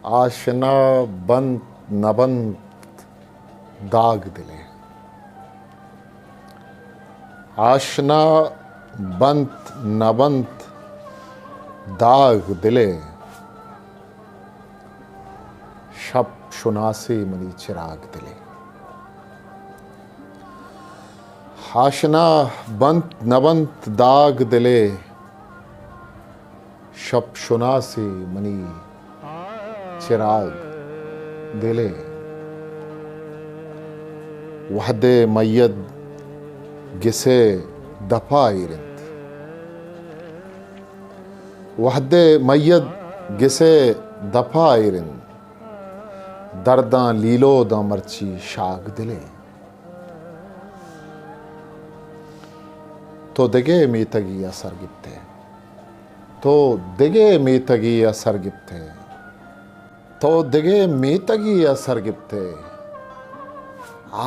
आशना बंत नबंत दाग दिले। आशना बंत नबंत दाग दिले, शब शुनासे मनी चिराग दिले। आशना बंत नबंत दाग दिले, शब शुनासे मनी चिराग दिले। वहदे मय्यद गिसे दफा इरंद, वहदे मय्यद गिसे दफा इरंद, दर्दा लीलो दा मर्ची शाग दिले। तो दिगे मीतगी असर गिप्ते, तो दिगे मीतगी असर गिप्ते, तो दिगे मीतगी असर गिप्ते,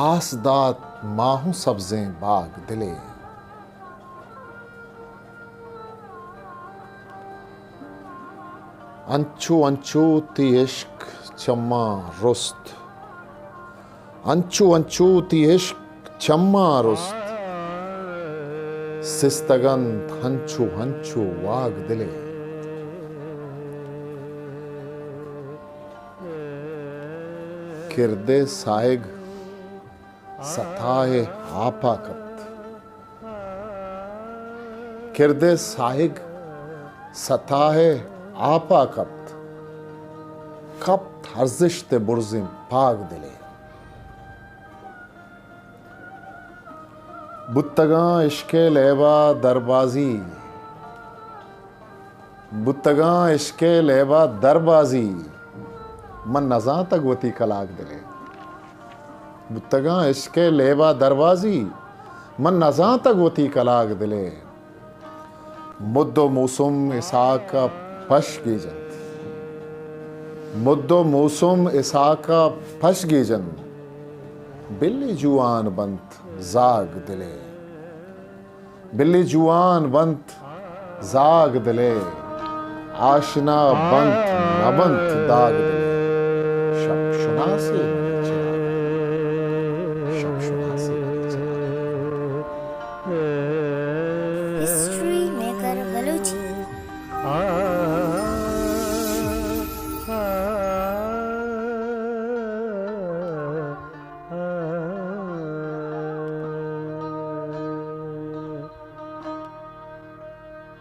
आसदात माहू सब्जें बाग दिले। अंचू अंचू ती इश्क चम्मा रुस्त, अंचू अंचू ती इश्क चम्मा रुस्त, सिस्तगन हंचू हंचू वाग दिले। किरदे साइग सताए आपा कप्त, किरदे साइग सताए आपा कप्त, कप्त हर्जिश्ते बुर्जिम पाग दिले। बुत्तगा इश्के लेबा दरबाजी, बुत्तगा इश्के लेबा दरबाजी, मन नज़ा तक वती कलाक दिले। बुत्तगा इश्के लेबा दरबाजी, मन नज़ा तक वती कलाक दिले। मुद्दो मौसुम इसाका फश गीजन, मुद्दो मौसुम इसाका फश गीजन, बिल्ली जुआन बंत जाग दिले। बिल्ली जुआन बंत जाग दिले, आशना बंत नबंत दाग दिले, शब शुनासे